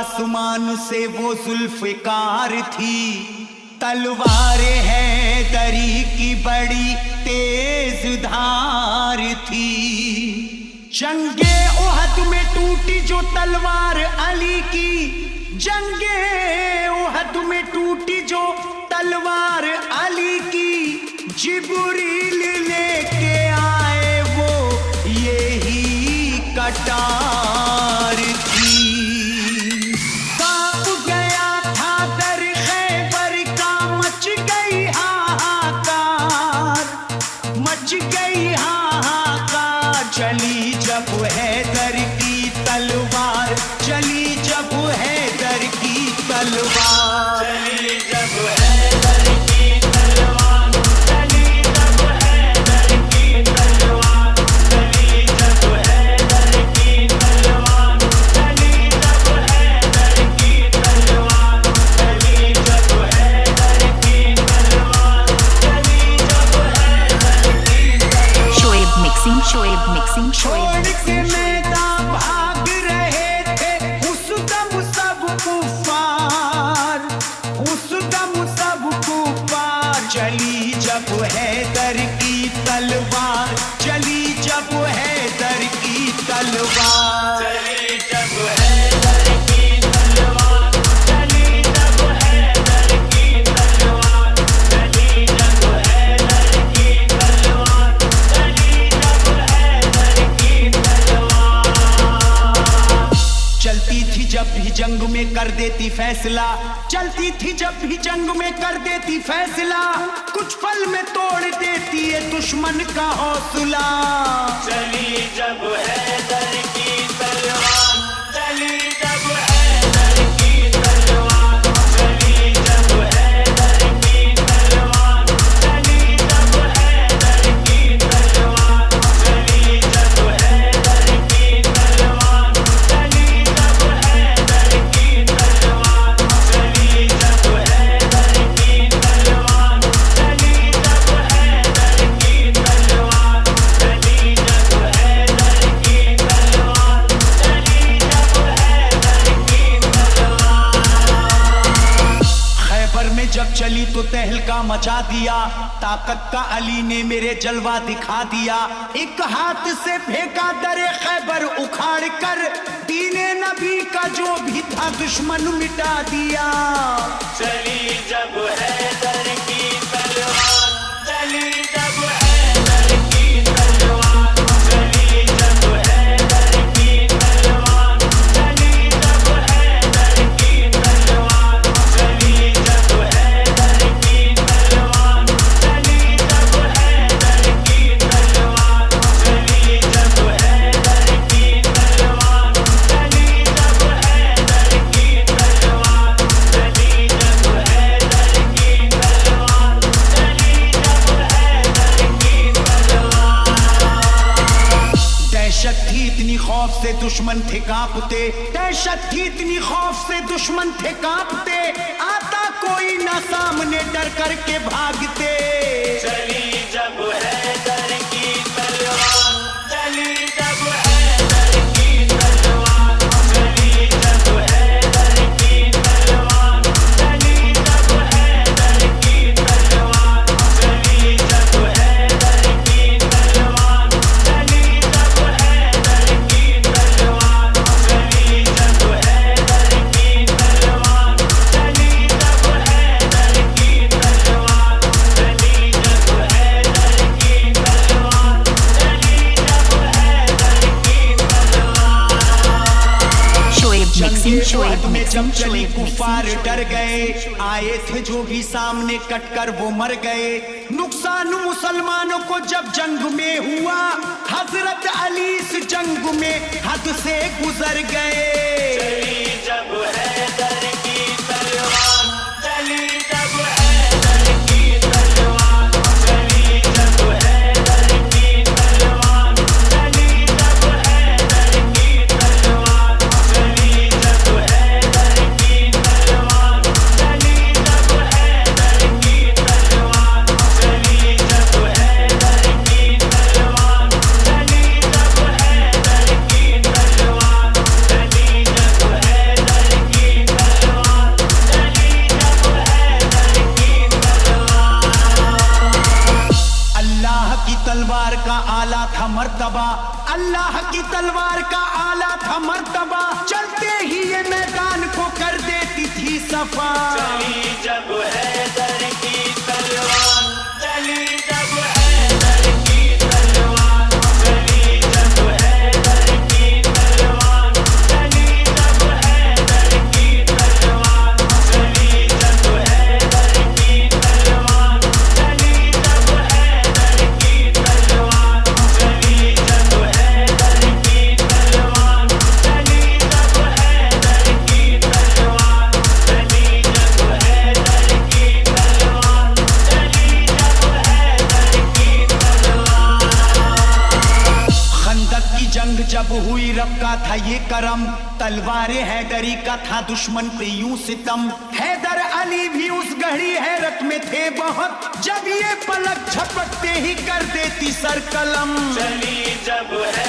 आसमान से वो जुल्फ़िकार थी। तलवार है दरी की बड़ी तेज धार थी। जंगे उहद में टूटी जो तलवार अली की, जंगे उहद में टूटी जो तलवार अली की, जिब्रील लेके आए वो यही कटार थी। कांप गया था दर खैबर का, मच गई हाहाकार, मच गई हाहाकार। चली जब हैदर की तलवार, चली जब हैदर की तलवार, चली जब हैदर की तलवार, चली जब हैदर की तलवार, चली जब हैदर की तलवार, चली जब हैदर की तलवार, चली जब हैदर की तलवार, चली जब हैदर की तलवार। शोएब मिक्सिंग, शोएब मिक्सिंग, छोड़ के मैदान भाग रहे थे उस दम सब कुफार, उस दम सब कुफार। चली जब हैदर की तलवार, चली जब हैदर की तलवार, चली जब हैदर की तलवार, चली जब हैदर की तलवार, चली जब हैदर की तलवार, चली जब हैदर की तलवार। चलती थी जब भी जंग में कर देती फैसला, चलती थी जब भी जंग में कर देती फैसला। कुछ पल में तोड़ देती है दुश्मन का हौसला। चली जब हैदर की तलवार, चली जब हैदर की तलवार, चली जब हैदर की तलवार, चली जब हैदर की तलवार, चली जब हैदर की तलवार, चली जब हैदर की तलवार, चली जब हैदर की तलवार, चली जब हैदर की तलवार, चली जब हैदर की तलवार, चली जब हैदर की तलवार। खैबर में जब चली तो तहलका मचा दिया, ताकत का अली ने मेरे जलवा दिखा दिया। एक हाथ से फेंका दरे खैबर उखाड़ कर, दीने नबी का जो भी था दुश्मन मिटा दिया। चली जब हैदर की तलवार, चली जब हैदर की तलवार, चली जब हैदर की तलवार, चली जब हैदर की तलवार, चली जब हैदर की तलवार, चली जब हैदर की तलवार, चली जब हैदर की तलवार, चली जब हैदर की तलवार, चली जब हैदर की तलवार, चली जब हैदर की तलवार। दहशत थी इतनी खौफ से दुश्मन थे कांपते, दहशत थी इतनी खौफ से दुश्मन थे कांपते। आता कोई ना सामने डर करके भागते। चली जब हैदर की तलवार, चली जब हैदर की तलवार, चली जब हैदर की तलवार, चली जब हैदर की तलवार, चली जब हैदर की तलवार, चली जब हैदर की तलवार, चली जब हैदर की तलवार, चली जब हैदर की तलवार, चली जब हैदर की तलवार, चली जब हैदर की तलवार। शोएब मिक्सिंग, शोएब में मिक्सिंग, जब चली शोएब कुफार मिक्सिंग। डर गए, आए थे जो भी सामने कटकर वो मर गए। नुकसान मुसलमानों को जब जंग में हुआ, हजरत अली इस जंग में हद से गुजर गए। चली जब हैदर की तलवार, चली जब हैदर की तलवार, चली जब हैदर की तलवार, चली जब हैदर की तलवार, चली जब हैदर की तलवार, चली जब हैदर की तलवार, चली जब हैदर की तलवार, चली जब हैदर की तलवार, चली जब हैदर अल्लाह की तलवार का आला था मर्तबा, चलते ही ये मैदान को कर देती थी सफा। चली जब हैदर की तलवार, चली जब हैदर की तलवार, चली जब हैदर की तलवार, चली जब हैदर की तलवार, चली जब हैदर की तलवार, चली जब हैदर की तलवार, चली जब हैदर की तलवार, चली जब हैदर की तलवार, चली जब हैदर की तलवार, चली जब हैदर की तलवार। खंदक की जंग जब हुई रब का था ये करम, तलवारे हैदरी का था दुश्मन पे यूं सितम। हैदर अली भी उस गहरी हैरत में थे बहुत, जब ये पलक झपकते ही कर देती सर कलम। चली जब है